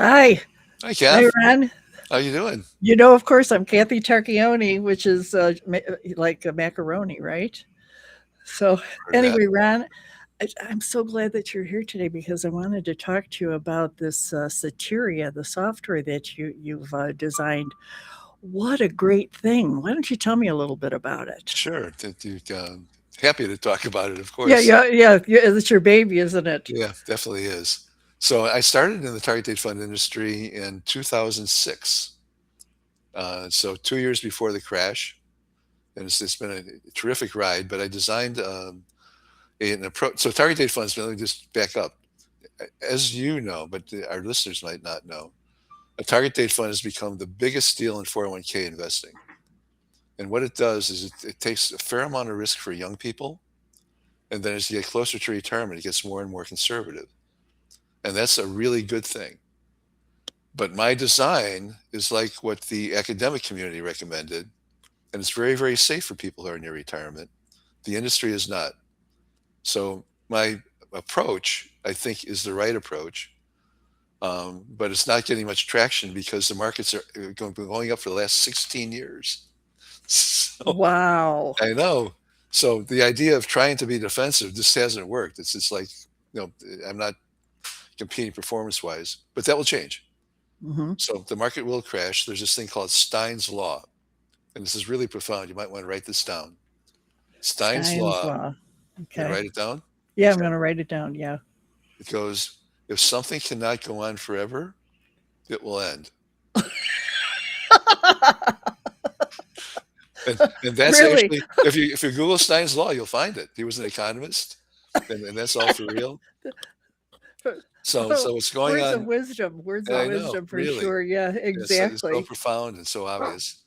Hi. Hi, Hi, Kath. Ron. How you doing? Of course, I'm Kathy Tarchioni, which is like a macaroni, right? So, Heard of that? anyway, Ron, I'm so glad that you're here today because I wanted to talk to you about this Soteria, the software that you've designed. What a great thing! Why don't you tell me a little bit about it? Sure. Happy to talk about it, of Yeah, course. yeah, yeah. It's your baby, isn't it? Yeah, definitely is. So I started in the target date fund industry in 2006. So 2 years before the crash, and it's been a terrific ride. But I designed an approach. So target date funds. Let me just back up. As you know, but our listeners might not know, a target date fund has become the biggest deal in 401k investing. And what it does is it takes a fair amount of risk for young people. And then as you get closer to retirement, it gets more and more conservative. And that's a really good thing. But my design is like what the academic community recommended. And it's very, very safe for people who are near retirement. The industry is not. So my approach, I think, is the right approach. But it's not getting much traction because the markets are going up for the last 16 years. So Wow. I know. So the idea of trying to be defensive just hasn't worked. It's just like, I'm not competing performance wise, but that will change. Hmm. So the market will crash. There's this thing called Stein's Law. And this is really profound. You might want to write this down. Stein's Stein's Law, law. you gonna Okay. write it down? Yeah, I'm Okay. going to write it down. Yeah. It goes, if something cannot go on forever, it will end. And that's Really? actually, if you Google Stein's Law, you'll find it. He was an economist, and that's all for real. So what's going Words of on? wisdom, words of I know, wisdom for really. sure. Yeah, It's so exactly. profound and so obvious.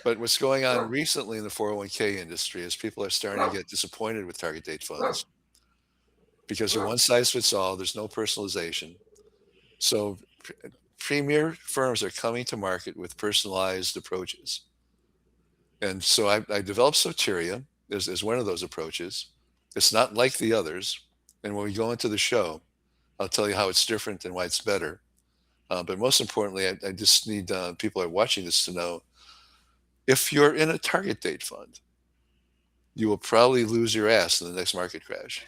But what's going on recently in the 401k industry is people are starting to get disappointed with target date funds because they're one size fits all. There's no personalization. So premier firms are coming to market with personalized approaches. And so I developed Soteria as one of those approaches. It's not like the others. And when we go into the show, I'll tell you how it's different and why it's better. But most importantly, I just need people who are watching this to know if you're in a target date fund, you will probably lose your ass in the next market crash.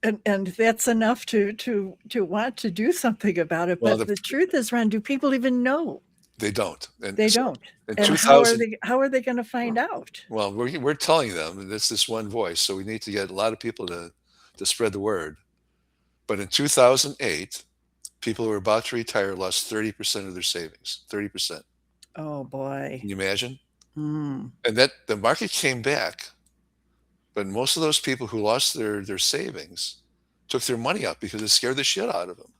And that's enough to want to do something about it. Well, But the truth is, Ron, do people even know? they don't. And They so don't. in And 2000, how are they going to find out? well, we're telling them, and it's this one voice. So we need to get a lot of people to spread the word. But in 2008, people who were about to retire lost 30% of their savings. 30%. Oh boy. Can you imagine? Mm. And that the market came back, but most of those people who lost their savings took their money out because it scared the shit out of them.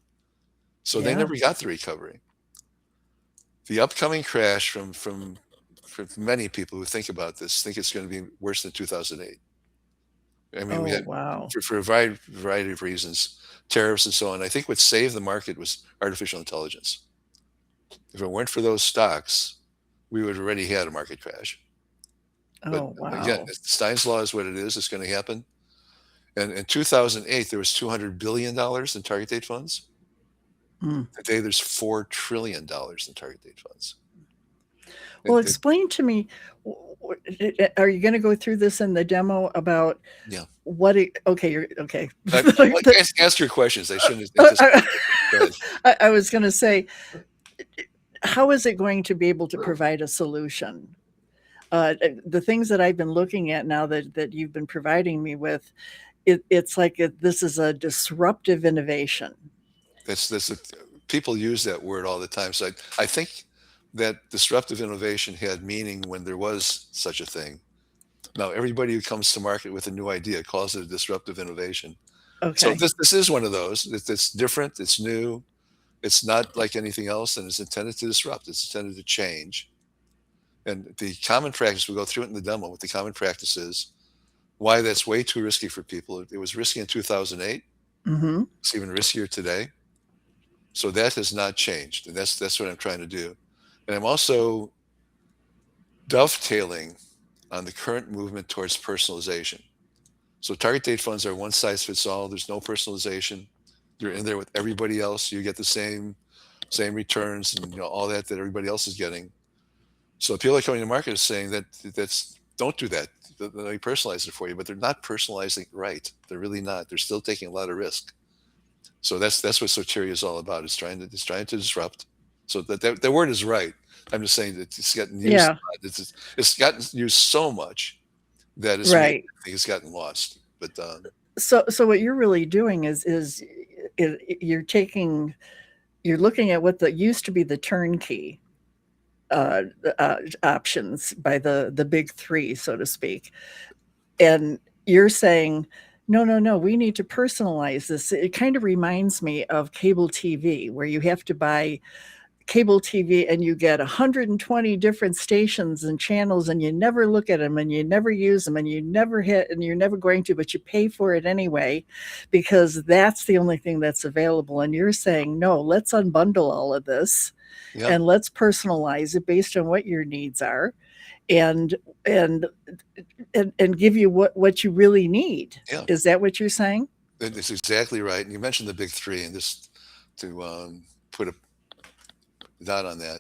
So they Yeah. never got the recovery. The upcoming crash from many people who think about this think it's going to be worse than 2008. I mean, we Oh had wow. for a variety of reasons, tariffs and so on. I think what saved the market was artificial intelligence. If it weren't for those stocks, we would have already had a market crash. But Oh again, wow. Stein's law is what it is. It's going to happen. And in 2008, there was $200 billion in target date funds. Mm. Today, there's $4 trillion in target date funds. Well, It, explain to me. Are you going to go through this in the demo about yeah. what? Okay, you're okay. Like, ask your questions. I shouldn't I, anticipate. Go ahead. I was going to say, how is it going to be able to provide a solution? The things that I've been looking at now that you've been providing me with, it's like this is a disruptive innovation. That's people use that word all the time. So I think that disruptive innovation had meaning when there was such a thing. Now everybody who comes to market with a new idea calls it a disruptive innovation. So Okay. this is one of those. It's different. It's new. It's not like anything else, and it's intended to disrupt. It's intended to change. And the common practice, we'll go through it in the demo, what the common practice is, why that's way too risky for people. It was risky in 2008. Mm-hmm. It's even riskier today. So that has not changed. And that's what I'm trying to do. And I'm also dovetailing on the current movement towards personalization. So target date funds are one size fits all. There's no personalization. You're in there with everybody else. You get the same returns and all that everybody else is getting. So people are coming to market is saying that's don't do that. They personalize it for you, but they're not personalizing it right. They're really not. They're still taking a lot of risk. So that's what Soteria is all about. It's trying to disrupt. So that word is right. I'm just saying that it's gotten used. Yeah. It's gotten used so much that Right. I think it's gotten lost. But So what you're really doing is you're looking at what used to be the turnkey options by the big three, so to speak, and you're saying, no, no, no, we need to personalize this. It kind of reminds me of cable TV, where you have to buy cable TV and you get 120 different stations and channels, and you never look at them and you never use them and you never hit and you're never going to, but you pay for it anyway because that's the only thing that's available. And you're saying, no, let's unbundle all of this yeah, and let's personalize it based on what your needs are, and and and give you what you really need. yeah, Is that what you're saying? that's exactly right. And you mentioned the big three, and just to put a dot on that,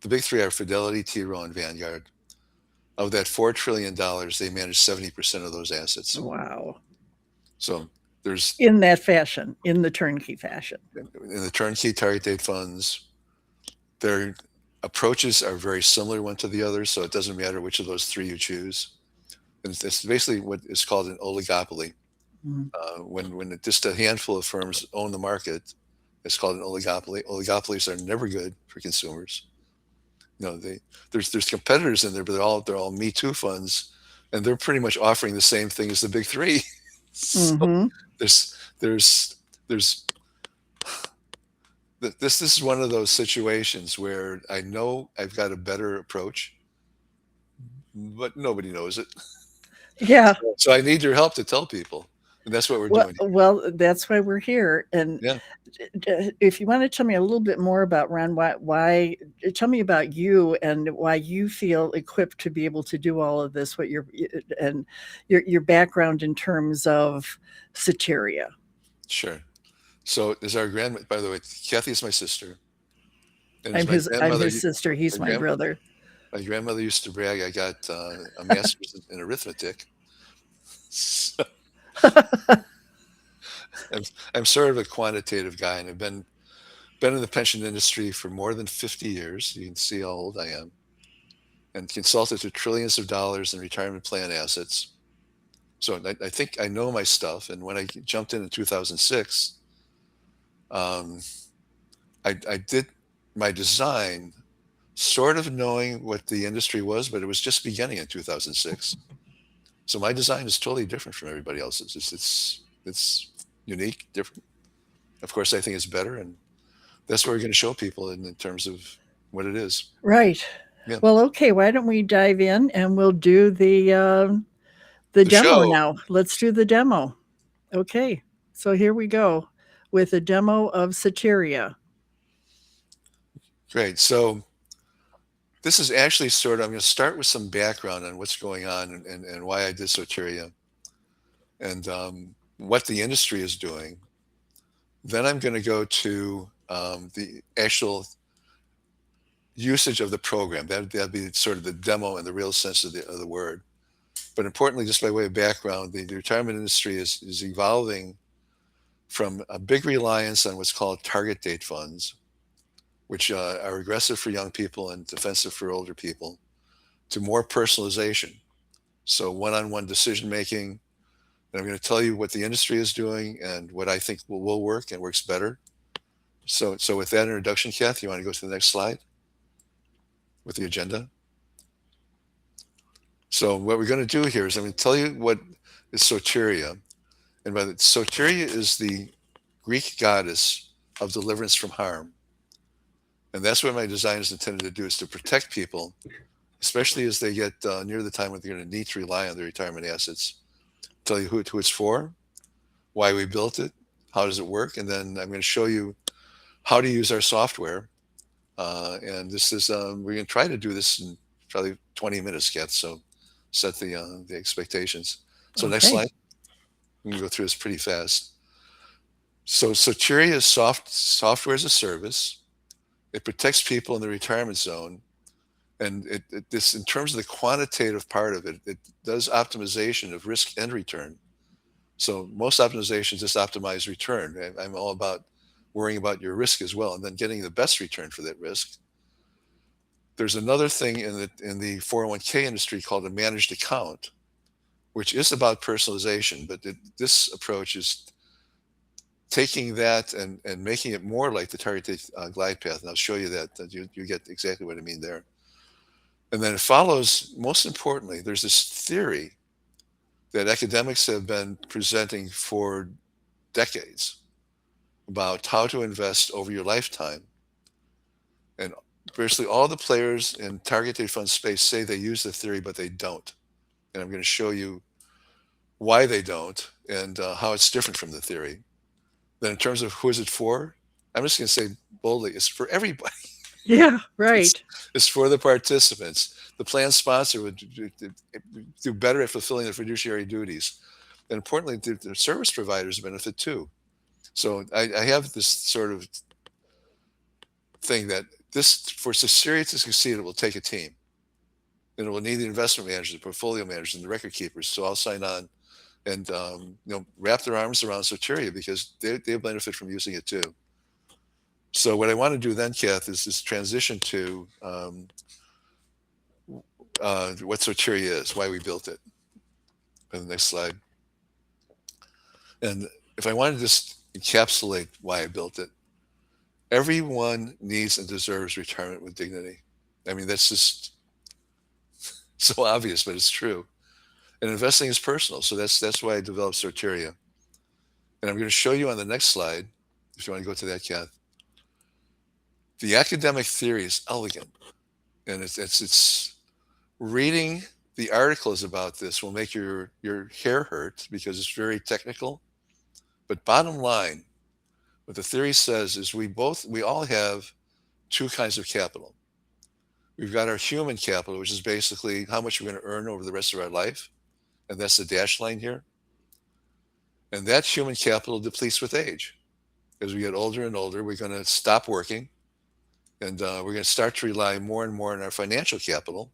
the big three are Fidelity, T. Rowe, and Vanguard. Of that $4 trillion, they manage 70% of those assets. Wow. So there's In that fashion, in the turnkey fashion. in the turnkey target date funds, their approaches are very similar one to the other. So it doesn't matter which of those three you choose. And it's basically what is called an oligopoly. Mm. When just a handful of firms own the market, it's called an oligopoly. Oligopolies are never good for consumers. There's competitors in there, but they're all Me Too funds, and they're pretty much offering the same thing as the big three. So Mm-hmm. there's this is one of those situations where I know I've got a better approach, but nobody knows it. Yeah. So I need your help to tell people, and that's what we're Well, doing. well, that's why we're here. And Yeah, if you want to tell me a little bit more about Ron, why tell me about you and why you feel equipped to be able to do all of this, what and your background in terms of Soteria. sure. So is our by the way, Kathy is my sister, and as I'm his sister. He's my my grand, brother. my grandmother used to brag, I got a master's in arithmetic. So I'm sort of a quantitative guy, and I've been in the pension industry for more than 50 years. You can see how old I am, and consulted to trillions of dollars in retirement plan assets. So I think I know my stuff. And when I jumped in 2006, um, I did my design sort of knowing what the industry was, but it was just beginning in 2006. So my design is totally different from everybody else's. It's unique, different. Of course, I think it's better, and that's what we're going to show people in terms of what it is. Right. Yeah, Well, okay. Why don't we dive in and we'll do the the demo show. now. Let's do the demo. Okay. So here we go with a demo of Soteria. Great. So this is actually I'm going to start with some background on what's going on and why I did Soteria and what the industry is doing. Then I'm going to go to the actual usage of the program. That'd be sort of the demo in the real sense of the word. But importantly, just by way of background, the retirement industry is evolving from a big reliance on what's called target date funds, which are aggressive for young people and defensive for older people, to more personalization. So one-on-one decision making. And I'm going to tell you what the industry is doing and what I think will work and works better. So with that introduction, Kath, you want to go to the next slide with the agenda? So what we're going to do here is I'm going to tell you what is Soteria. And by the Soteria is the Greek goddess of deliverance from harm. And that's what my design is intended to do, is to protect people, especially as they get near the time when they're going to need to rely on their retirement assets. Tell you who it's for, why we built it, how does it work, and then I'm going to show you how to use our software. And this is we're going to try to do this in probably 20 minutes, Kath. So set the expectations. So next Okay. slide. We can go through this pretty fast. So Soteria is software as a service. It protects people in the retirement zone. And this, in terms of the quantitative part of it, it does optimization of risk and return. So most optimizations just optimize return. I'm all about worrying about your risk as well, and then getting the best return for that risk. There's another thing in the 401k industry called a managed account, which is about personalization, but this approach is taking that and making it more like the targeted glide path. And I'll show you that you get exactly what I mean there. And then it follows, most importantly, there's this theory that academics have been presenting for decades about how to invest over your lifetime. And virtually all the players in targeted fund space say they use the theory, but they don't. And I'm going to show you why they don't and how it's different from the theory. Then in terms of who is it for, I'm just going to say boldly, it's for everybody. Yeah, right. It's for the participants. The plan sponsor would do better at fulfilling their fiduciary duties. And importantly, the service providers benefit too. So I have this sort of thing that this, for Soteria to succeed, it will take a team. And it will need the investment managers, the portfolio managers, and the record keepers. So I'll sign on and wrap their arms around Soteria because they benefit from using it too. So what I want to do then, Kath, is this transition to what Soteria is, why we built it. On the next slide. And if I want to just encapsulate why I built it, everyone needs and deserves retirement with dignity. I mean, that's just so obvious, but it's true. And investing is personal. So that's why I developed Soteria. And I'm going to show you on the next slide, if you want to go to that, Kath. The academic theory is elegant. And it's reading the articles about this will make your hair hurt because it's very technical. But bottom line, what the theory says is we all have two kinds of capital. We've got our human capital, which is basically how much we're going to earn over the rest of our life. And that's the dashed line here. And that human capital depletes with age. As we get older and older, we're going to stop working. And we're going to start to rely more and more on our financial capital,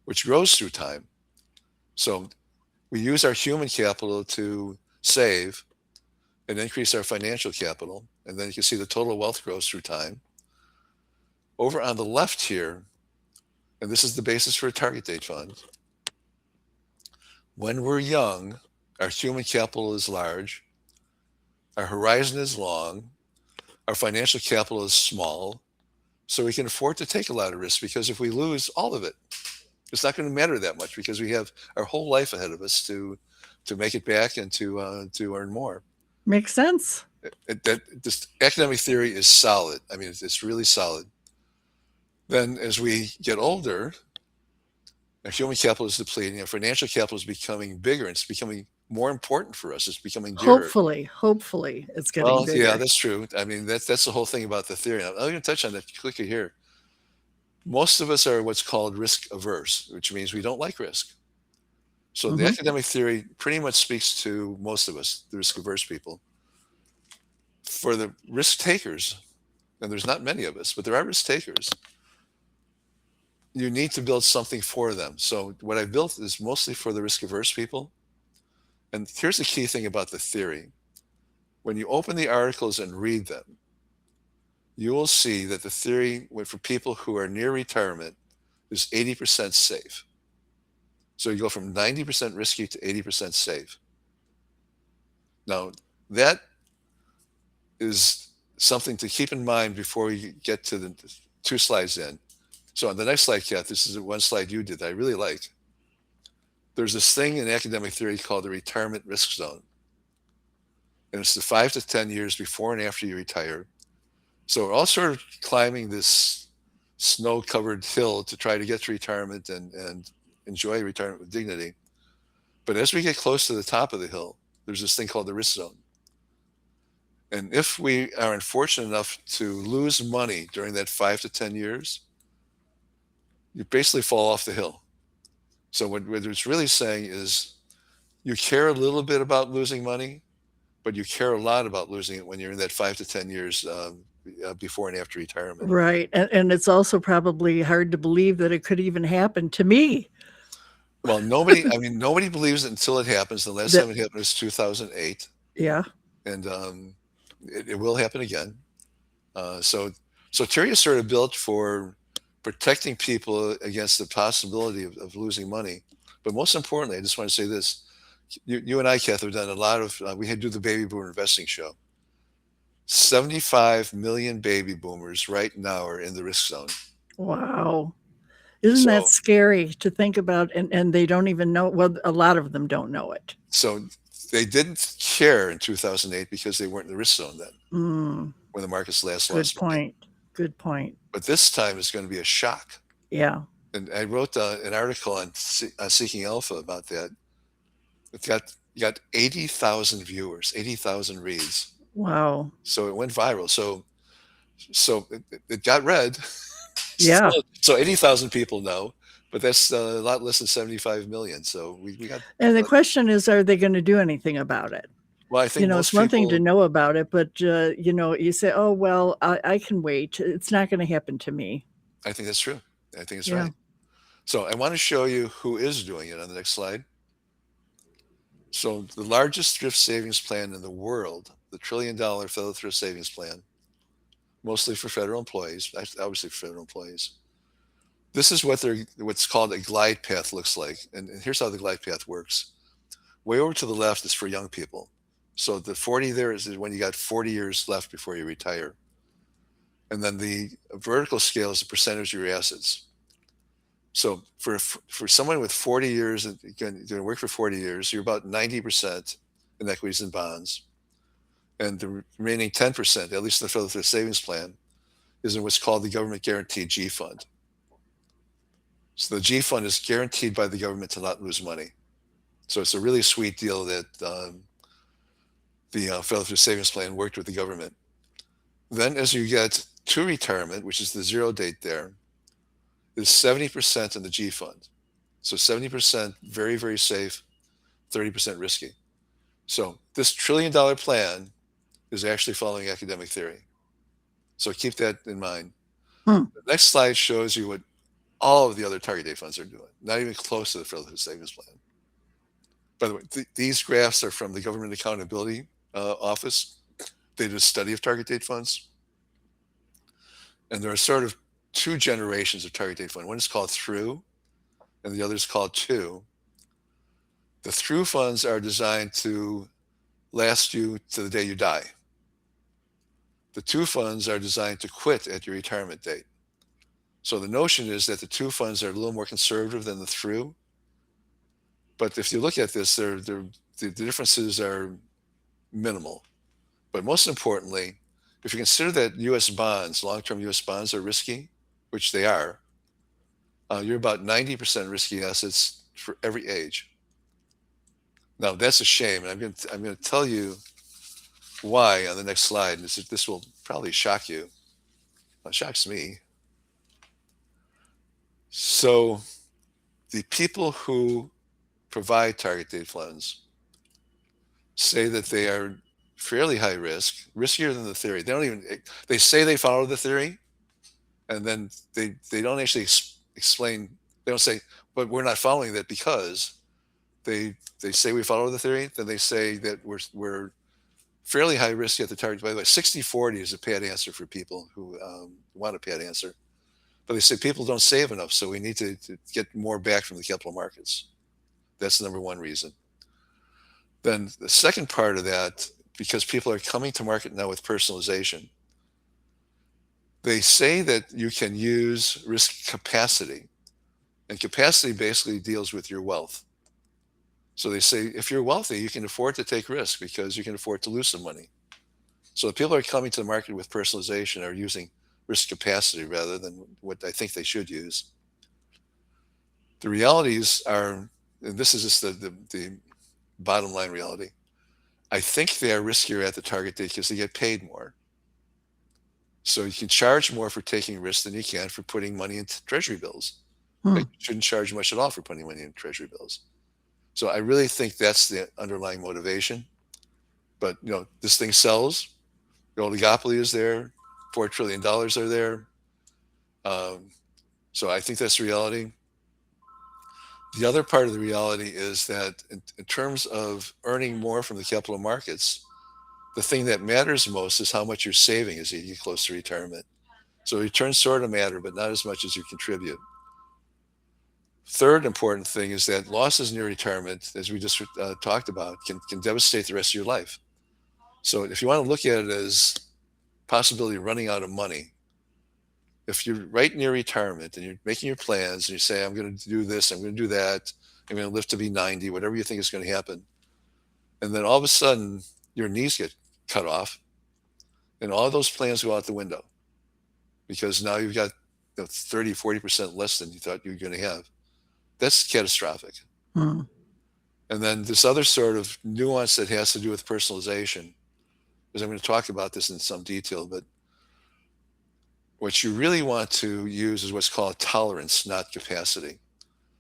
which grows through time. So we use our human capital to save and increase our financial capital. And then you can see the total wealth grows through time. Over on the left here, and this is the basis for a target date fund. When we're young, our human capital is large, our horizon is long, our financial capital is small, so we can afford to take a lot of risk because if we lose all of it, it's not going to matter that much because we have our whole life ahead of us to make it back and to earn more. Makes sense. This academic theory is solid. I mean, it's really solid. Then as we get older, our human capital is depleting, our financial capital is becoming bigger, and it's becoming more important for us. It's becoming dearer. Hopefully it's getting bigger. Yeah, that's true. I mean, that's the whole thing about the theory. I'm going to touch on that quickly here. Most of us are what's called risk averse, which means we don't like risk. So the academic theory pretty much speaks to most of us, the risk averse people. For the risk takers, and there's not many of us, but there are risk takers, you need to build something for them. So what I built is mostly for the risk averse people. And here's the key thing about the theory. When you open the articles and read them, you will see that the theory for people who are near retirement is 80% safe. So you go from 90% risky to 80% safe. Now, that is something to keep in mind before you get to the 2 slides in. So on the next slide, Kath, this is the one slide you did that I really like. There's this thing in academic theory called the retirement risk zone. And it's the 5 to 10 years before and after you retire. So we're all sort of climbing this snow-covered hill to try to get to retirement and enjoy retirement with dignity. But as we get close to the top of the hill, there's this thing called the risk zone. And if we are unfortunate enough to lose money during that 5 to 10 years, you basically fall off the hill. So what it's really saying is you care a little bit about losing money, but you care a lot about losing it when you're in that 5 to 10 years before and after retirement. Right. And it's also probably hard to believe that it could even happen to me. Well, nobody believes it until it happens. The last That, time it happened was 2008, yeah. and it will happen again. So Soteria is sort of built for protecting people against the possibility of losing money. But most importantly, I just want to say this. You and I, Kath, have done a lot of, we had to do the baby boomer investing show. 75 million baby boomers right now are in the risk zone. Wow. Isn't that So, scary to think about? And they don't even know. Well, a lot of them don't know it. so they didn't care in 2008 because they weren't in the risk zone then Mm, when the markets last good lost money. point. Good point. But this time is going to be a shock. Yeah. And I wrote an article on Seeking Alpha about that. You got 80,000 viewers, 80,000 reads. Wow. So it went viral. So it got read. Yeah. So 80,000 people know, but that's a lot less than 75 million. So we got. And the question is, are they going to do anything about it? Well, I think most it's one thing to people. know about it, but you say, oh, well, I can wait. It's not going to happen to me. I think that's true. I think it's Yeah. right. So I want to show you who is doing it on the next slide. So the largest thrift savings plan in the world, the $1 trillion federal thrift savings plan, mostly for federal employees, obviously for federal employees. This is what's called a glide path looks like. And here's how the glide path works. Way over to the left is for young people. So the 40 there is when you got 40 years left before you retire. And then the vertical scale is the percentage of your assets. So for someone with 40 years, and you're going to work for 40 years, you're about 90% in equities and bonds. And the remaining 10%, at least in the federal thrift savings plan, is in what's called the government guaranteed G fund. So the G fund is guaranteed by the government to not lose money. So it's a really sweet deal that the federal thrift savings plan worked with the government. Then as you get to retirement, which is the zero date there, is 70% in the G fund. So 70% very, very safe, 30% risky. So this $1 trillion plan is actually following academic theory. So keep that in mind. The next slide shows you what all of the other target date funds are doing, not even close to the federal thrift savings plan. By the way, these graphs are from the Government Accountability Office. They did a study of target date funds. And there are sort of two generations of target date fund. One is called through, and the other is called to. The through funds are designed to last you to the day you die. The to funds are designed to quit at your retirement date. So the notion is that the to funds are a little more conservative than the through. But if you look at this, the differences are minimal. But most importantly, if you consider that U.S. bonds, long-term U.S. bonds are risky, which they are, you're about 90% risky assets for every age. Now that's a shame, and I'm going to tell you why on the next slide. And this will probably shock you. It shocks me. So the people who provide target date funds say that they are fairly high risk, riskier than the theory. They say they follow the theory, and then they don't actually explain. They don't say, but we're not following that because they say we follow the theory. Then they say that we're fairly high risk at the target. By the way, 60-40 is a bad answer for people who want a bad answer. But they say people don't save enough, so we need to get more back from the capital markets. That's the number one reason. Then the second part of that, because people are coming to market now with personalization, they say that you can use risk capacity. And capacity basically deals with your wealth. So they say if you're wealthy, you can afford to take risk because you can afford to lose some money. So the people who are coming to the market with personalization are using risk capacity rather than what I think they should use. The realities are, and this is just the bottom line reality, I think they are riskier at the target date because they get paid more. So you can charge more for taking risks than you can for putting money into treasury bills. You shouldn't charge much at all for putting money in treasury bills. So I really think that's the underlying motivation. But this thing sells. The oligopoly is there. $4 trillion are there. Um, so I think that's reality. The other part of the reality is that in terms of earning more from the capital markets, the thing that matters most is how much you're saving as you get close to retirement. So returns sort of matter, but not as much as you contribute. Third important thing is that losses in your retirement, as we just talked about, can devastate the rest of your life. So if you want to look at it as possibility of running out of money, if you're right in your retirement and you're making your plans and you say, I'm going to do this, I'm going to do that, I'm going to live to be 90, whatever you think is going to happen. And then all of a sudden your knees get cut off and all those plans go out the window because now you've got 30, 40% less than you thought you were going to have. That's catastrophic. Hmm. And then this other sort of nuance that has to do with personalization, because I'm going to talk about this in some detail, but what you really want to use is what's called tolerance, not capacity.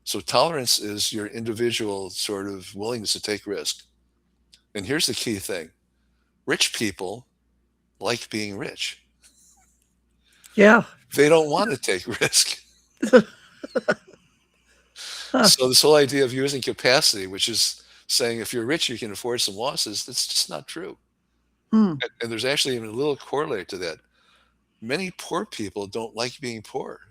So tolerance is your individual sort of willingness to take risk. And here's the key thing. Rich people like being rich. Yeah. They don't want to take risk. Huh. So this whole idea of using capacity, which is saying if you're rich, you can afford some losses, that's just not true. Hmm. And there's actually even a little corollary to that. Many poor people don't like being poor.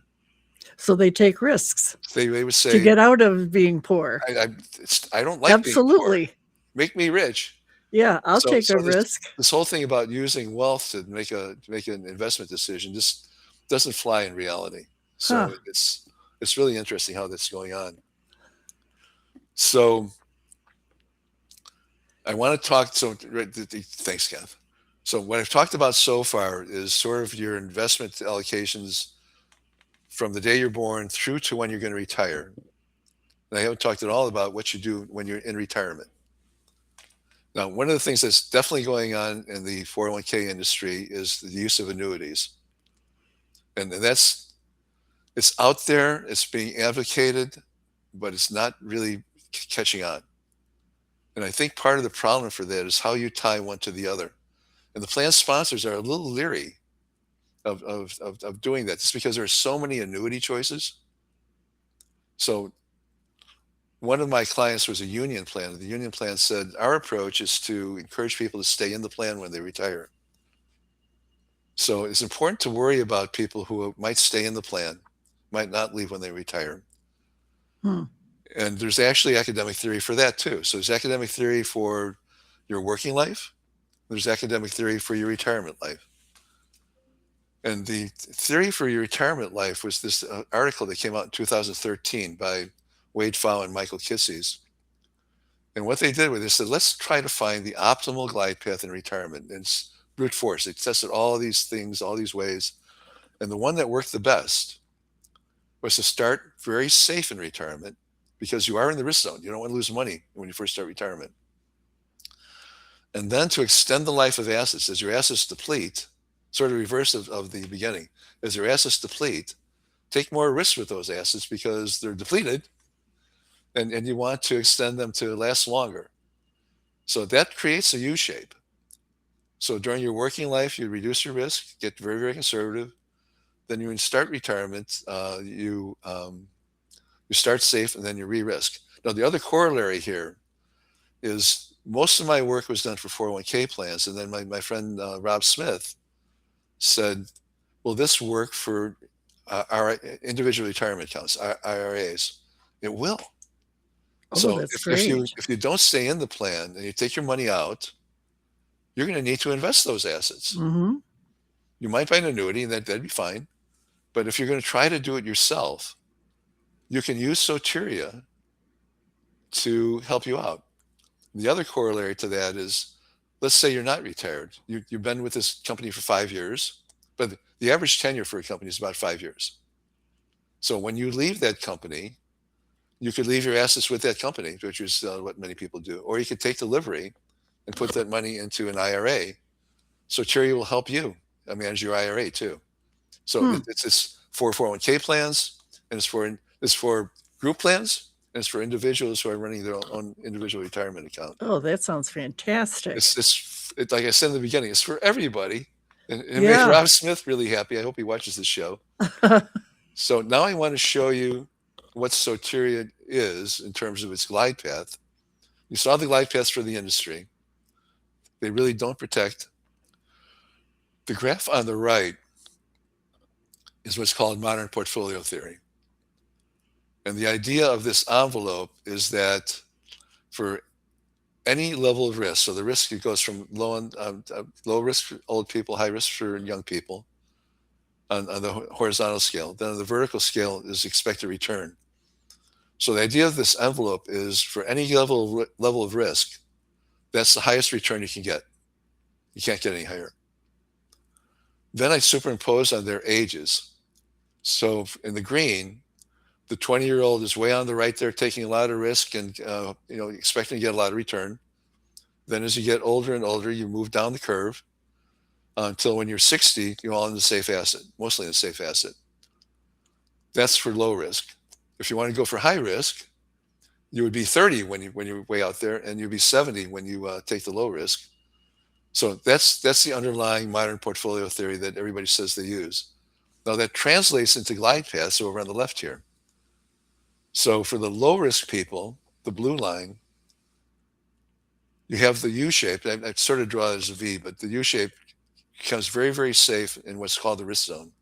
So they take risks They would say, to get out of being poor. I don't like being poor. Absolutely. Make me rich. Yeah, I'll take a risk. This whole thing about using wealth to make an investment decision just doesn't fly in reality. So Huh. it's really interesting how that's going on. So I want to talk. So thanks, Kev. So what I've talked about so far is sort of your investment allocations from the day you're born through to when you're going to retire. And I haven't talked at all about what you do when you're in retirement. Now, one of the things that's definitely going on in the 401k industry is the use of annuities. And it's out there, it's being advocated, but it's not really catching on. And I think part of the problem for that is how you tie one to the other. And the plan sponsors are a little leery of doing that just because there are so many annuity choices. So one of my clients was a union plan. The union plan said, our approach is to encourage people to stay in the plan when they retire. So it's important to worry about people who might stay in the plan, might not leave when they retire. Hmm. And there's actually academic theory for that too. So there's academic theory for your working life. There's academic theory for your retirement life. And the theory for your retirement life was this article that came out in 2013 by Wade Pfau and Michael Kitces. And what they did was they said, let's try to find the optimal glide path in retirement. And it's brute force. They tested all these things, all these ways. And the one that worked the best was to start very safe in retirement because you are in the risk zone. You don't want to lose money when you first start retirement. And then to extend the life of assets as your assets deplete, sort of reverse of the beginning. As your assets deplete, take more risk with those assets because they're depleted and you want to extend them to last longer. So that creates a U shape. So during your working life, you reduce your risk, get very, very conservative. Then you start retirement, you start safe, and then you re-risk. Now, the other corollary here is most of my work was done for 401k plans. And then my friend Rob Smith said, will this work for our individual retirement accounts, IRAs? It will. Oh, So that's if great. you don't stay in the plan and you take your money out, you're going to need to invest those assets. Mm-hmm. You might buy an annuity and that'd be fine. But if you're going to try to do it yourself, you can use Soteria to help you out. The other corollary to that is, let's say you're not retired. You've been with this company for 5 years, but the average tenure for a company is about 5 years. So when you leave that company, you could leave your assets with that company, which is what many people do. Or you could take delivery and put that money into an IRA. Soteria will help you manage your IRA too. So it's for 401k plans, and it's for group plans, and and it's for individuals who are running their own individual retirement account. Oh, that sounds fantastic. It's like I said in the beginning, it's for everybody. And it made Yeah. Rob Smith really happy. I hope he watches the show. So now I want to show you what Soteria is in terms of its glide path. You saw the glide paths for the industry. They really don't protect. The graph on the right is what's called modern portfolio theory. And the idea of this envelope is that for any level of risk, so the risk, it goes from low risk for old people, high risk for young people on the horizontal scale. Then on the vertical scale is expected return. So the idea of this envelope is for any level of risk, that's the highest return you can get. You can't get any higher. Then I superimpose on their ages. So in the green, the 20-year-old is way on the right there, taking a lot of risk and expecting to get a lot of return. Then as you get older and older, you move down the curve until when you're 60, you're all in the safe asset, mostly in the safe asset. That's for low risk. If you want to go for high risk, you would be 30 when you're way out there, and you'd be 70 when you take the low risk. So that's the underlying modern portfolio theory that everybody says they use. Now that translates into glide paths over on the left here. So for the low risk people, the blue line, you have the U-shape. I sort of draw it as a V, but the U-shape becomes very, very safe in what's called the risk zone.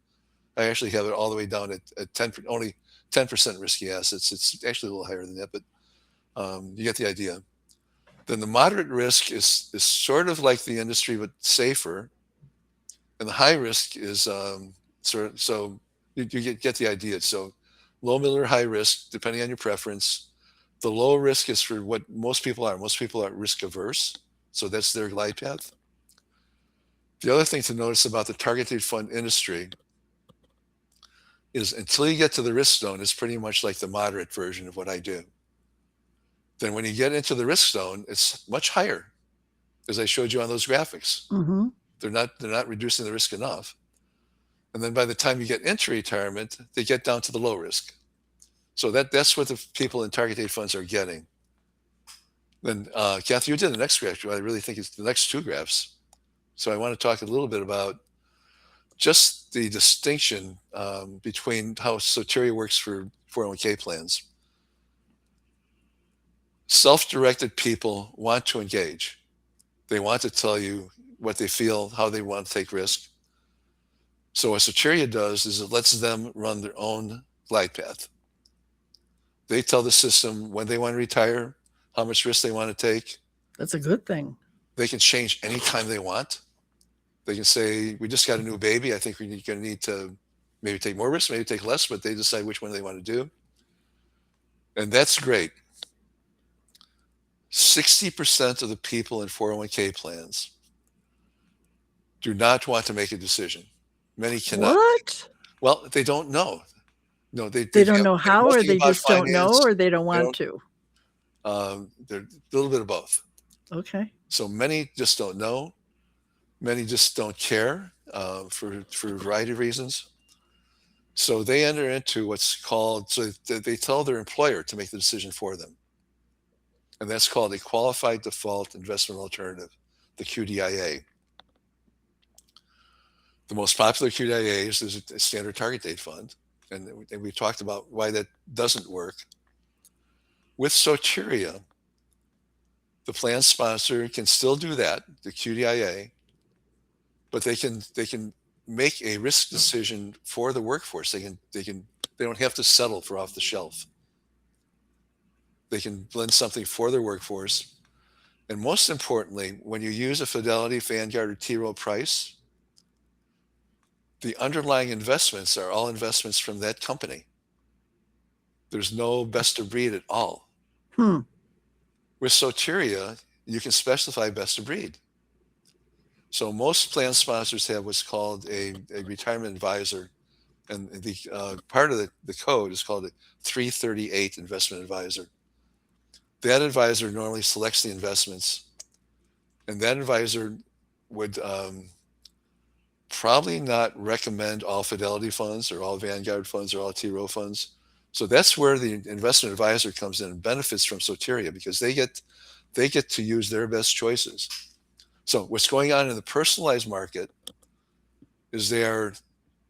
I actually have it all the way down at 10, only 10% risky assets. It's actually a little higher than that, but you get the idea. Then the moderate risk is sort of like the industry, but safer. And the high risk is so you get the idea. So low, middle, or high risk, depending on your preference. The low risk is for what most people are. Most people are risk averse. So that's their glide path. The other thing to notice about the targeted fund industry is until you get to the risk zone, it's pretty much like the moderate version of what I do. Then when you get into the risk zone, it's much higher, as I showed you on those graphics. Mm-hmm. They're not reducing the risk enough. And then by the time you get into retirement, they get down to the low risk. So that's what the people in target date funds are getting. Then, Kathy, you did the next graph. I really think it's the next two graphs. So I want to talk a little bit about just the distinction between how Soteria works for 401k plans. Self-directed people want to engage. They want to tell you what they feel, how they want to take risk. So what Soteria does is it lets them run their own glide path. They tell the system when they want to retire, how much risk they want to take. That's a good thing. They can change anytime they want. They can say, we just got a new baby. I think we're going to need to maybe take more risk, maybe take less, but they decide which one they want to do. And that's great. 60% of the people in 401k plans do not want to make a decision. Many cannot. What? Well, they don't know. No, they don't know how, or they just don't know, or they don't want to. They're a little bit of both. Okay. So many just don't know. Many just don't care for a variety of reasons. So they enter into what's called, so they tell their employer to make the decision for them. And that's called a qualified default investment alternative, the QDIA. The most popular QDIAs is a standard target date fund. And we talked about why that doesn't work. With Soteria, the plan sponsor can still do that, the QDIA, but they can make a risk decision for the workforce. They don't have to settle for off the shelf. They can blend something for their workforce. And most importantly, when you use a Fidelity, Vanguard, or T. Rowe Price, the underlying investments are all investments from that company. There's no best of breed at all. With Soteria, you can specify best of breed. So most plan sponsors have what's called a retirement advisor, and the part of the code is called a 338 investment advisor. That advisor normally selects the investments, and that advisor would probably not recommend all Fidelity funds or all Vanguard funds or all T. Rowe funds. So that's where the investment advisor comes in and benefits from Soteria, because they get to use their best choices. So what's going on in the personalized market is they are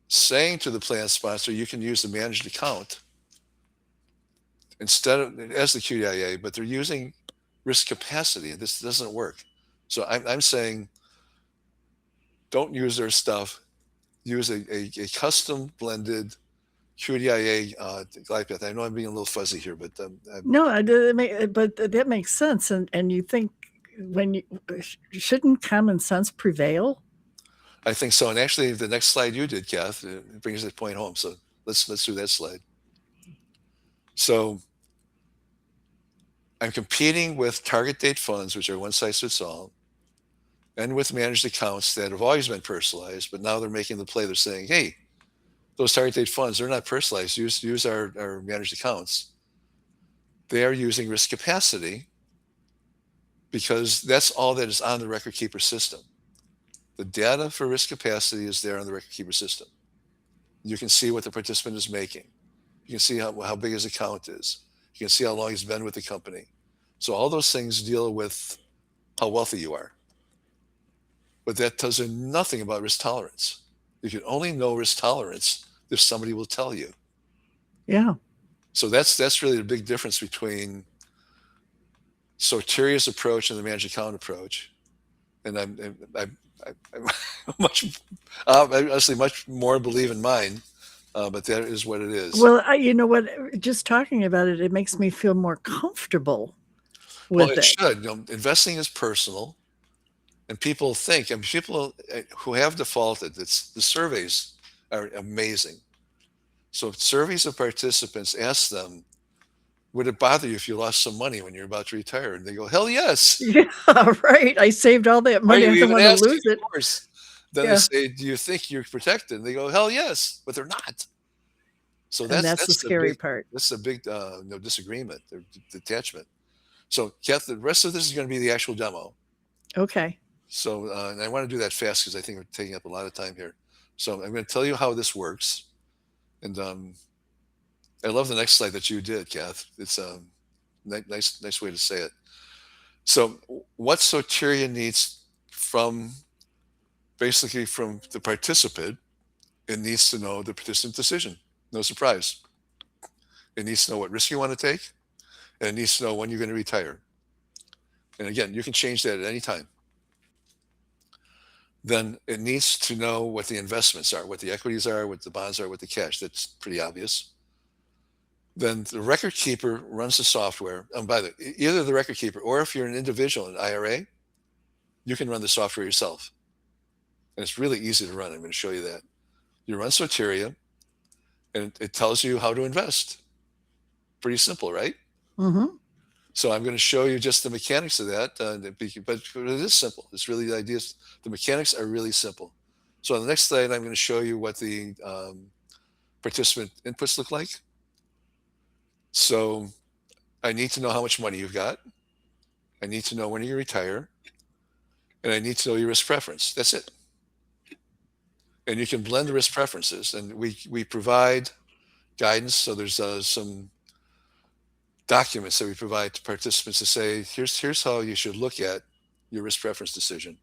saying to the plan sponsor, you can use the managed account instead of as the QDIA, but they're using risk capacity. This doesn't work. So I'm saying, don't use their stuff. Use a custom blended QDIA glide path. I know I'm being a little fuzzy here, but no, but that makes sense. And you think shouldn't common sense prevail? I think so. And actually, the next slide you did, Kath, it brings that point home. So let's do that slide. So I'm competing with target date funds, which are one size fits all, and with managed accounts that have always been personalized, but now they're making the play. They're saying, hey, those target date funds, they're not personalized. Use our managed accounts. They are using risk capacity because that's all that is on the record keeper system. The data for risk capacity is there on the record keeper system. You can see what the participant is making. You can see how big his account is. You can see how long he's been with the company. So all those things deal with how wealthy you are. But that tells you nothing about risk tolerance. You can only know risk tolerance if somebody will tell you. Yeah. So that's really the big difference between Soteria's approach and the managed account approach. And I'm honestly much more believe in mine, but that is what it is. Well, you know what? Just talking about it, it makes me feel more comfortable with it should. Investing is personal, and people think, and people who have defaulted, the surveys are amazing. So surveys of participants ask them, would it bother you if you lost some money when you're about to retire? And they go, hell yes. Yeah, right. I saved all that money. I don't want to lose it. Of course. Then they say, do you think you're protected? And they go, hell yes, but they're not. So that's the scary part. That's a big disagreement, or detachment. So, Kath, the rest of this is going to be the actual demo. Okay. So, and I want to do that fast because I think we're taking up a lot of time here. So I'm going to tell you how this works. And I love the next slide that you did, Kath. It's a nice way to say it. So what Soteria needs basically from the participant, it needs to know the participant decision. No surprise. It needs to know what risk you want to take, and it needs to know when you're going to retire. And again, you can change that at any time. Then it needs to know what the investments are, what the equities are, what the bonds are, what the cash. That's pretty obvious. Then the record keeper runs the software. And by the way, either the record keeper, or if you're an individual, an IRA, you can run the software yourself. And it's really easy to run. I'm going to show you that. You run Soteria, and it tells you how to invest. Pretty simple, right? Mm-hmm. So I'm going to show you just the mechanics of that, but it is simple. It's really the idea. The mechanics are really simple. So on the next slide, I'm going to show you what the participant inputs look like. So I need to know how much money you've got. I need to know when you retire. And I need to know your risk preference. That's it. And you can blend the risk preferences. And we provide guidance. So there's some documents that we provide to participants to say, here's how you should look at your risk preference decision.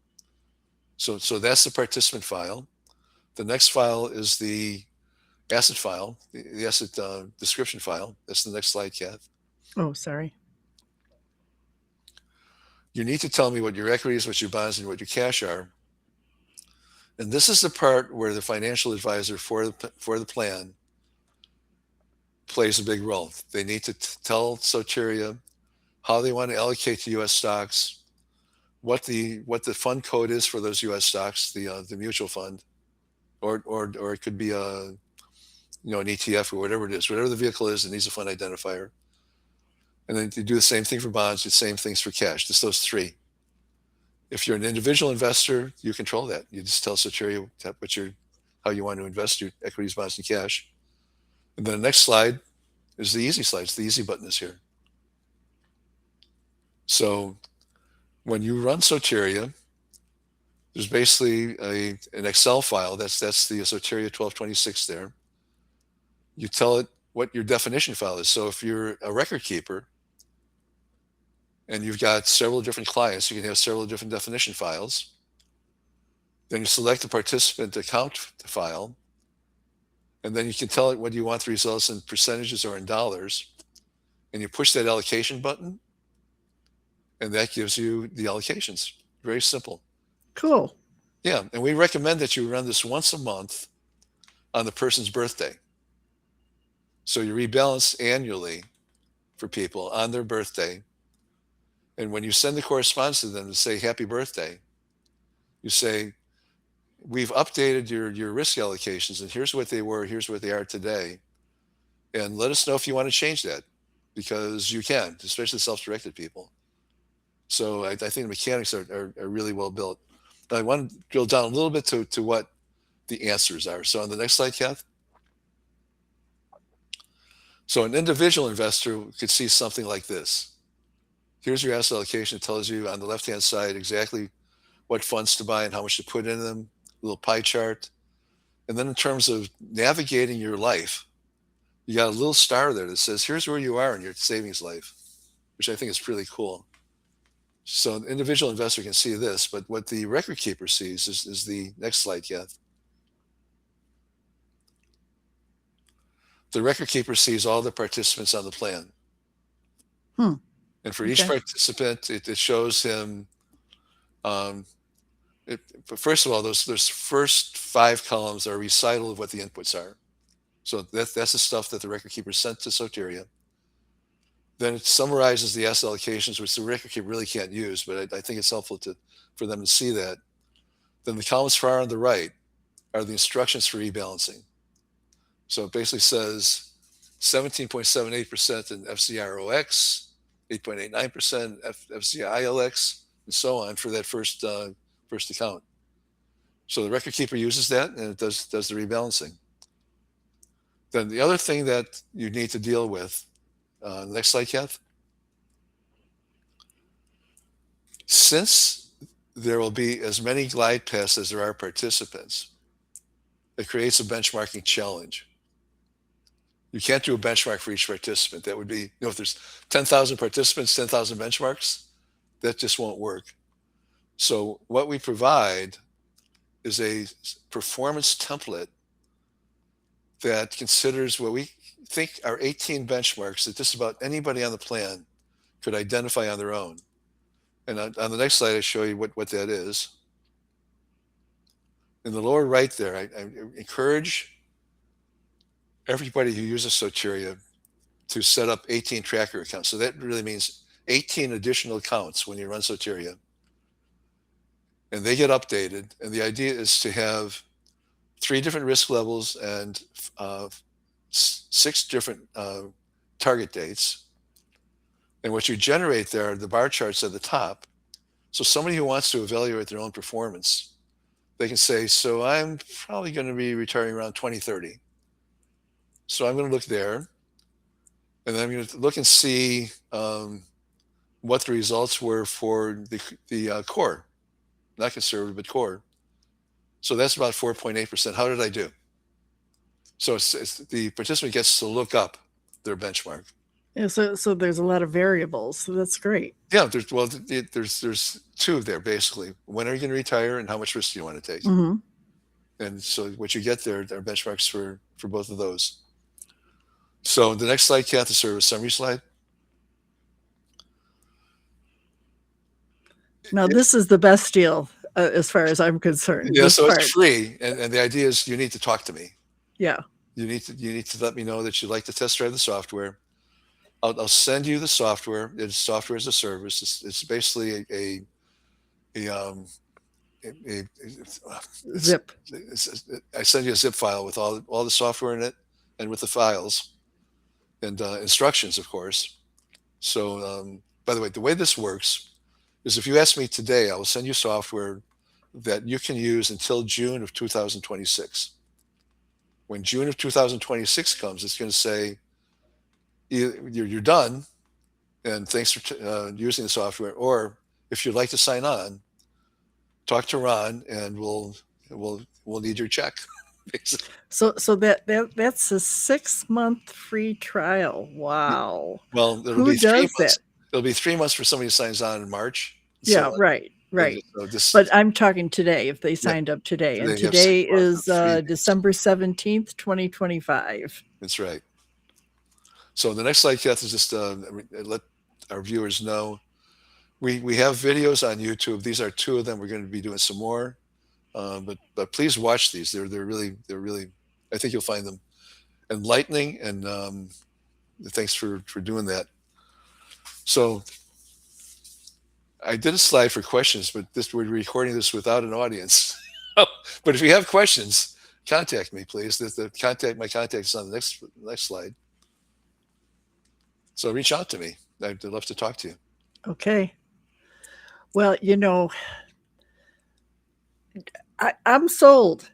So that's the participant file. The next file is the asset file, the asset description file. That's the next slide, Kath. Oh, sorry. You need to tell me what your equities, what your bonds, and what your cash are. And this is the part where the financial advisor for the plan plays a big role. They need to tell Soteria how they want to allocate to U.S. stocks, what the fund code is for those U.S. stocks, the mutual fund, or it could be an ETF or whatever it is, whatever the vehicle is, it needs a fund identifier. And then you do the same thing for bonds, the same things for cash, just those three. If you're an individual investor, you control that. You just tell Soteria how you want to invest your equities, bonds, and cash. And then the next slide is the easy slides. The easy button is here. So when you run Soteria, there's basically an Excel file. That's the Soteria 1226 there. You tell it what your definition file is. So if you're a record keeper and you've got several different clients, you can have several different definition files. Then you select the participant account file, and then you can tell it whether you want the results in percentages or in dollars. And you push that allocation button, and that gives you the allocations. Very simple. Cool. Yeah, and we recommend that you run this once a month on the person's birthday. So you rebalance annually for people on their birthday. And when you send the correspondence to them to say happy birthday, you say, we've updated your risk allocations, and here's what they were, here's what they are today. And let us know if you want to change that, because you can, especially self-directed people. So I think the mechanics are really well built. I want to drill down a little bit to what the answers are. So on the next slide, Kath. So an individual investor could see something like this. Here's your asset allocation. It tells you on the left-hand side exactly what funds to buy and how much to put in them, a little pie chart. And then in terms of navigating your life, you got a little star there that says, here's where you are in your savings life, which I think is pretty cool. So an individual investor can see this, but what the record keeper sees is the next slide, Kath. The record keeper sees all the participants on the plan. And for each participant, it shows him, first of all, those first 5 columns are a recital of what the inputs are. So that's the stuff that the record keeper sent to Soteria. Then it summarizes the asset allocations, which the record keeper really can't use, but I think it's helpful for them to see that. Then the columns far on the right are the instructions for rebalancing. So it basically says 17.78% in FCROX, 8.89% FCILX, and so on for that first account. So the record keeper uses that, and it does the rebalancing. Then the other thing that you need to deal with, next slide, Kath. Since there will be as many glide paths as there are participants, it creates a benchmarking challenge. You can't do a benchmark for each participant. That would be, if there's 10,000 participants, 10,000 benchmarks, that just won't work. So what we provide is a performance template that considers what we think are 18 benchmarks that just about anybody on the plan could identify on their own. And on the next slide, I show you what that is. In the lower right there, I encourage everybody who uses Soteria to set up 18 tracker accounts. So that really means 18 additional accounts when you run Soteria. And they get updated. And the idea is to have 3 different risk levels and 6 different target dates. And what you generate there are the bar charts at the top. So somebody who wants to evaluate their own performance, they can say, so I'm probably going to be retiring around 2030. So I'm going to look there, and then I'm going to look and see what the results were for the core, not conservative, but core. So that's about 4.8%. How did I do? So it's the participant gets to look up their benchmark. Yeah, so there's a lot of variables. So that's great. Yeah, there's 2 there basically. When are you going to retire, and how much risk do you want to take? Mm-hmm. And so what you get there are benchmarks for both of those. So the next slide, Kath, is sort of a summary slide. Now this is the best deal as far as I'm concerned. Yeah, so it's free, and the idea is you need to talk to me. Yeah. You need to let me know that you'd like to test drive the software. I'll send you the software. It's software as a service. It's basically a zip. I send you a zip file with all the software in it, and with the files and instructions, of course. So, by the way this works is if you ask me today, I will send you software that you can use until June of 2026. When June of 2026 comes, it's going to say, you're done, and thanks for using the software. Or if you'd like to sign on, talk to Ron, and we'll need your check. So that's a 6-month free trial. Wow. Well, it'll Who be 3 does months. that? It'll be 3 months for somebody who signs on in March. Yeah, So, right, and right. so But this, I'm talking today, if they yeah, signed up today, and they have 6 today months and is 3 days. December 17th, 2025. That's right. So the next slide, Kath, is just let our viewers know we have videos on YouTube. These are 2 of them. We're going to be doing some more, but please watch these. They're really. I think you'll find them enlightening, and thanks for doing that. So I did a slide for questions, but we're recording this without an audience. But if you have questions, contact me, please. My contact is on the next slide. So reach out to me. I'd love to talk to you. Okay. Well, I'm sold.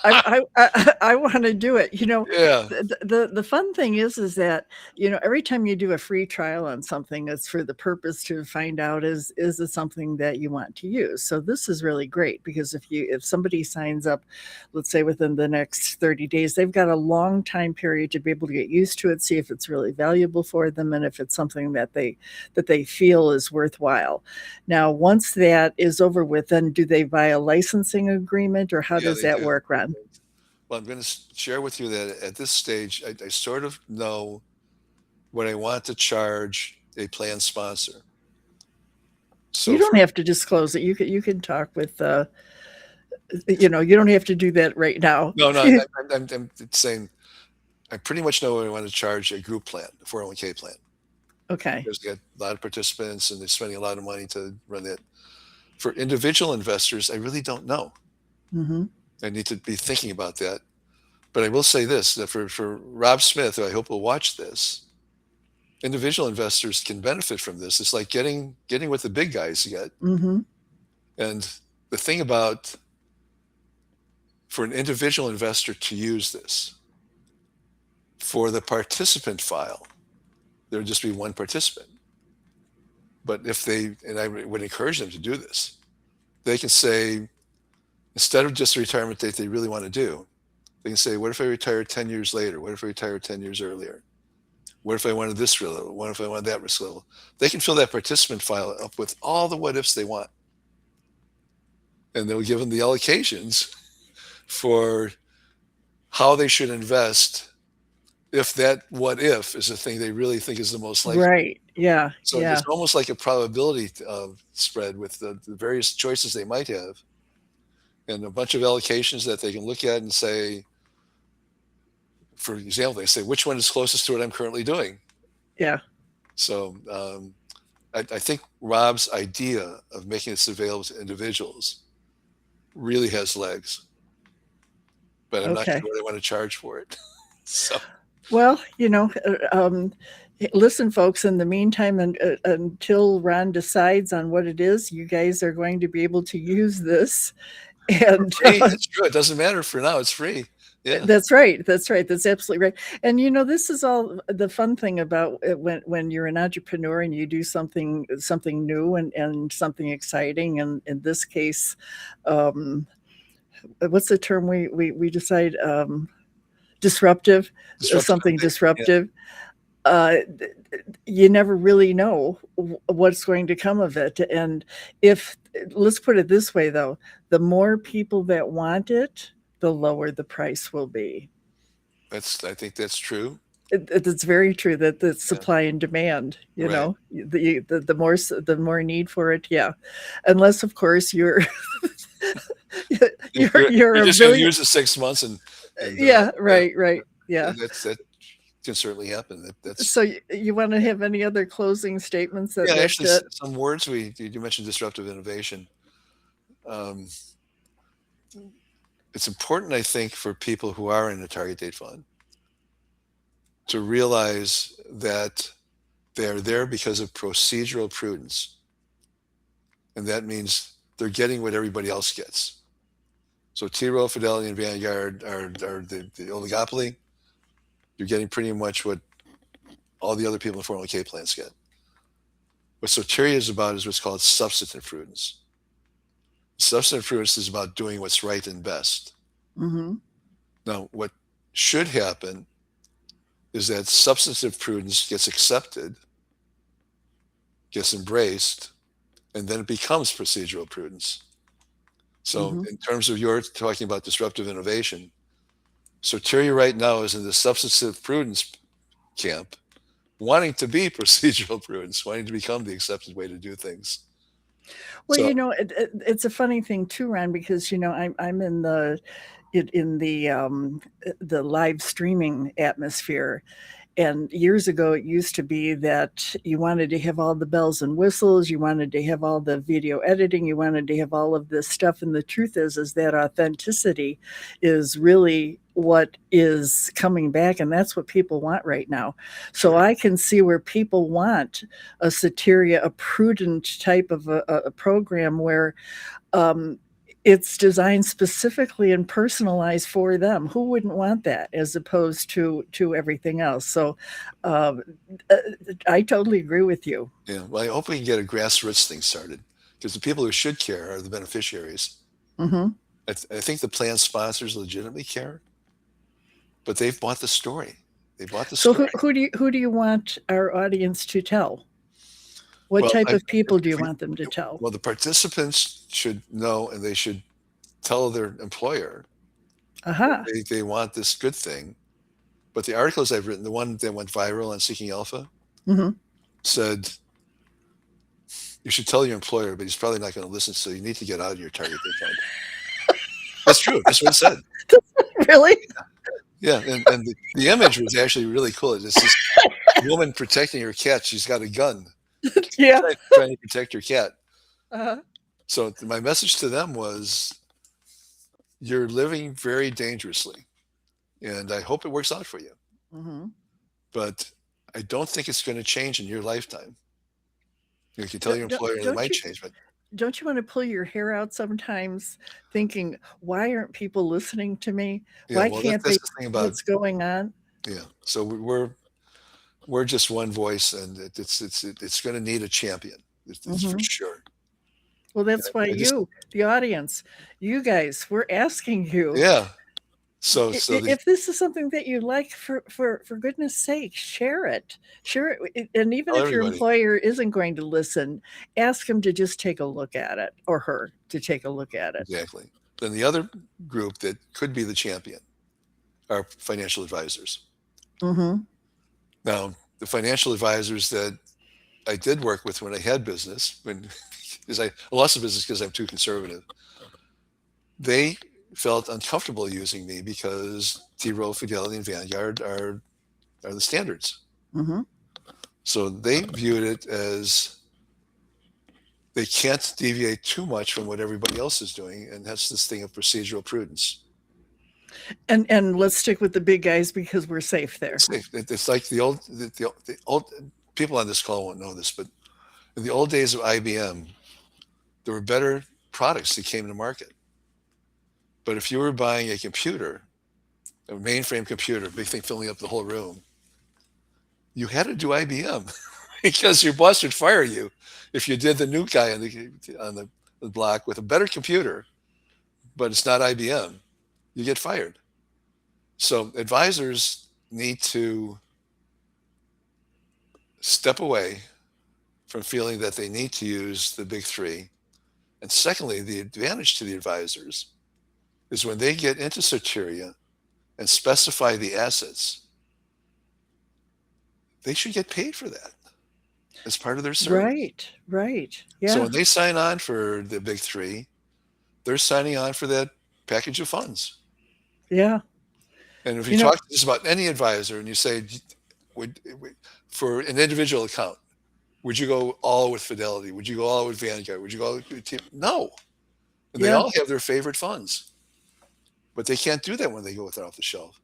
I want to do it. Yeah. The fun thing is that every time you do a free trial on something, it's for the purpose to find out is it something that you want to use. So this is really great, because if somebody signs up, let's say within the next 30 days, they've got a long time period to be able to get used to it, see if it's really valuable for them, and if it's something that they feel is worthwhile. Now, once that is over with, then do they buy a licensing agreement, or how Yeah, does they that do. work, Ron? Well, I'm going to share with you that at this stage, I sort of know what I want to charge a plan sponsor. So You don't have to disclose it. You can talk with you don't have to do that right now. no, I'm saying I pretty much know what I want to charge a group plan, a 401k plan. Okay. Because they got a lot of participants and they're spending a lot of money to run that. For individual investors, I really don't know. Mm-hmm. I need to be thinking about that. But I will say this, that for Rob Smith, who I hope will watch this, individual investors can benefit from this. It's like getting what the big guys get. Mm-hmm. And the thing about, for an individual investor to use this, for the participant file, there would just be one participant. But if they, and I would encourage them to do this, they can say, instead of just the retirement date they really want to do, they can say, what if I retire 10 years later? What if I retire 10 years earlier? What if I wanted this risk level? What if I wanted that risk level? They can fill that participant file up with all the what ifs they want. And they'll give them the allocations for how they should invest if that what if is the thing they really think is the most likely. Right. Yeah. So Yeah. it's almost like a probability spread with the various choices they might have, and a bunch of allocations that they can look at and say, for example, they say, which one is closest to what I'm currently doing? Yeah. So I think Rob's idea of making this available to individuals really has legs, but I'm not sure Okay. what I want to charge for it. So Well, listen, folks, in the meantime, until Ron decides on what it is, you guys are going to be able to use this. And free, that's true. It doesn't matter for now. It's free. Yeah. That's right. That's right. That's absolutely right. And this is all the fun thing about it when you're an entrepreneur and you do something new and something exciting. And in this case, what's the term we decide? Disruptive, something disruptive. Yeah. You never really know what's going to come of it. And let's put it this way, though, the more people that want it, the lower the price will be. I think that's true. It's very true that the supply and demand, Right. the more need for it. Yeah. Unless, of course, you're You're just going to use the 6 months and yeah, right. Yeah. that can certainly happen. That's So you want to have any other closing statements? Yeah, actually, some words you mentioned disruptive innovation. It's important, I think, for people who are in a target date fund to realize that they're there because of procedural prudence. And that means they're getting what everybody else gets. So T. Rowe, Fidelity, and Vanguard are the oligopoly. You're getting pretty much what all the other people in 401k plans get. What Soteria is about is what's called substantive prudence. Substantive prudence is about doing what's right and best. Mm-hmm. Now, what should happen is that substantive prudence gets accepted, gets embraced, and then it becomes procedural prudence. So Mm-hmm. in terms of your talking about disruptive innovation, Soteria right now is in the substantive prudence camp, wanting to be procedural prudence, wanting to become the accepted way to do things. Well, So it's a funny thing too, Ron, because I'm in the live streaming atmosphere. And years ago, it used to be that you wanted to have all the bells and whistles, you wanted to have all the video editing, you wanted to have all of this stuff. And the truth is that authenticity is really what is coming back, and that's what people want right now. So I can see where people want a Soteria, a Prudent type of a program where it's designed specifically and personalized for them. Who wouldn't want that, as opposed to everything else? So uh, I totally agree with you. yeah, well, I hope we can get a grassroots thing started, because the people who should care are the beneficiaries. Hmm. I think the plan sponsors legitimately care, but they've bought the story. They bought the So story. who do you want our audience to tell? What Well, type I, of people do you if we, want them to tell? well, the participants should know, and they should tell their employer that Aha. they want this good thing. But the articles I've written, the one that went viral on Seeking Alpha, Hmm. said you should tell your employer, but he's probably not going to listen, so you need to get out of your target date fund. That's true. That's what it said. Really? Yeah, and the image was actually really cool. It's this woman protecting her cat. She's got a gun, Yeah. trying to protect her cat. Uh-huh. So my message to them was, you're living very dangerously, and I hope it works out for you. Hmm. But I don't think it's going to change in your lifetime. You can tell your Don't, employer that it don't might you change, but don't you want to pull your hair out sometimes, thinking, why aren't people listening to me? yeah, Why well, can't they that's see the thing about, what's going on? yeah. So we're just one voice, and it's going to need a champion. It's for Hmm. sure. Well, that's why I just you, the audience, you guys, we're asking you, yeah. So the if this is something that you like, for goodness sake, share it. And even tell if your everybody employer isn't going to listen, ask him to just take a look at it, or her to take a look at it. exactly. Then the other group that could be the champion are financial advisors. Hmm. Now, the financial advisors that I did work with when I had business, when because I lost the business because I'm too conservative, they felt uncomfortable using me because T. Rowe, Fidelity, and Vanguard are the standards. Hmm. So they viewed it as they can't deviate too much from what everybody else is doing, and that's this thing of procedural prudence. And let's stick with the big guys because we're safe there. It's like the old people on this call won't know this, but in the old days of IBM, there were better products that came to market. But if you were buying a computer, a mainframe computer, big thing filling up the whole room, you had to do IBM because your boss would fire you if you did the new guy on the block with a better computer, but it's not IBM. You get fired. So advisors need to step away from feeling that they need to use the big three. And secondly, the advantage to the advisors is when they get into Soteria and specify the assets, they should get paid for that as part of their service. Right, right. So Yeah, when they sign on for the big three, they're signing on for that package of funds. yeah. And if you You know, talk to this about any advisor and you say, for an individual account, would you go all with Fidelity? Would you go all with Vanguard? Would you go with no? And they yeah. all have their favorite funds, but they can't do that when they go with it off the shelf.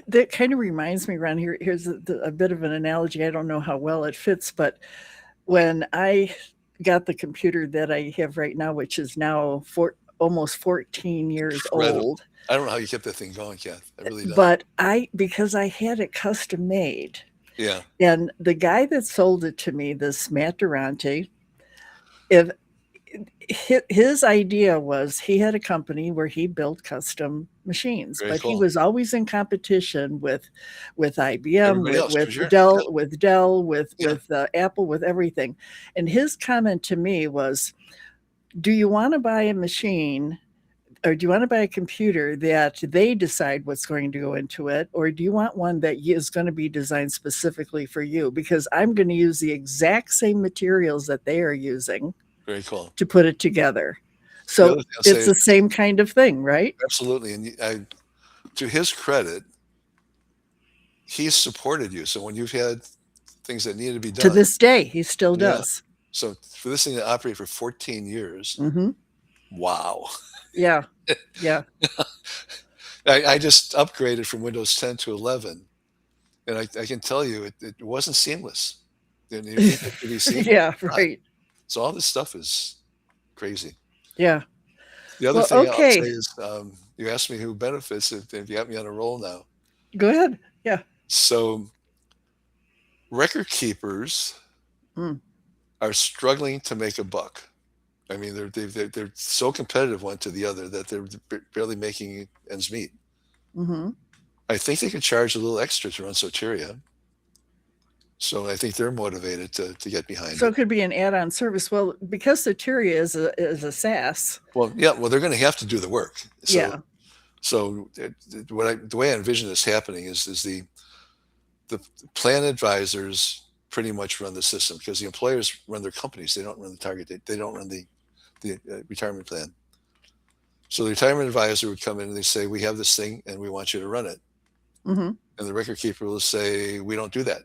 That kind of reminds me, Ron. Here's a bit of an analogy. I don't know how well it fits, but when I got the computer that I have right now, which is now almost 14 years Incredible. old, I don't know how you kept that thing going, Kath. I really don't. but because I had it custom made, Yeah. and the guy that sold it to me, this Matt Durante, if his idea was he had a company where he built custom machines, Very but he cool. was always in competition with IBM, Everybody else, for sure. Dell, Yeah. with Dell, with Yeah. Apple, with everything. And his comment to me was, do you want to buy a machine, or do you want to buy a computer that they decide what's going to go into it, or do you want one that is going to be designed specifically for you? Because I'm going to use the exact same materials that they are using Very cool. to put it together. The So other thing I'll say it's the is, same kind of thing, right? absolutely. And to his credit, he's supported you. So when you've had things that needed to be To done, this day, he still yeah. does. So for this thing to operate for 14 years, Mm-hmm. wow. Yeah. Yeah. I just upgraded from Windows 10 to 11, and I can tell you it wasn't seamless. And you think it could be seamless? Yeah. It's not. Right. So all this stuff is crazy. Yeah. The other Well, thing I'll say okay. is, you asked me who benefits if you got me on a roll now. Go ahead. Yeah. So record keepers Mm. are struggling to make a buck. I mean, they're so competitive one to the other that they're barely making ends meet. Mm-hmm. I think they could charge a little extra to run Soteria. So I think they're motivated to get behind So it. it could be an add-on service. Well, because Soteria is a SaaS. Well, yeah, well, they're going to have to do the work. So, Yeah. so the way I envision this happening is the plan advisors pretty much run the system, because the employers run their companies. They don't run the target date. They don't run the retirement plan. So the retirement advisor would come in and they say, we have this thing and we want you to run it. Mm-hmm. And the record keeper will say, we don't do that.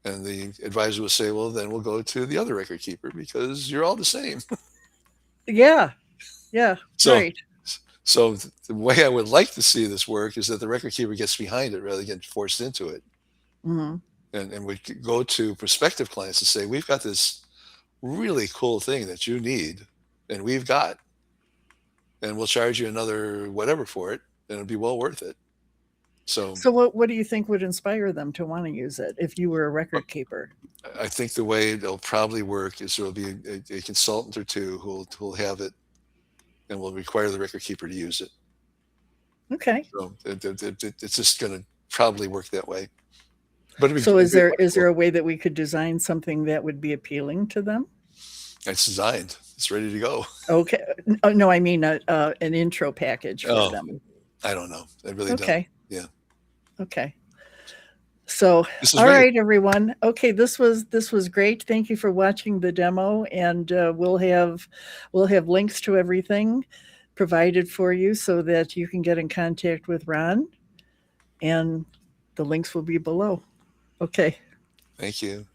And the advisor will say, well, then we'll go to the other record keeper because you're all the same. Yeah. Yeah. So, Right. so the way I would like to see this work is that the record keeper gets behind it rather than get forced into it. Mm-hmm. And we could go to prospective clients and say, we've got this really cool thing that you need and we've got, and we'll charge you another whatever for it, and it'll be well worth it. So what do you think would inspire them to want to use it if you were a record keeper? I think the way it'll probably work is there'll be a consultant or two who'll have it and will require the record keeper to use it. Okay. So it's just going to probably work that way. But So is there a way that we could design something that would be appealing to them? It's designed. It's ready to go. Okay. Oh, no, I mean an intro package for them. I don't know. I really don't. Okay. Yeah. Okay. So, all right, everyone. Okay, this was great. Thank you for watching the demo, and we'll have links to everything provided for you so that you can get in contact with Ron, and the links will be below. Okay. Thank you.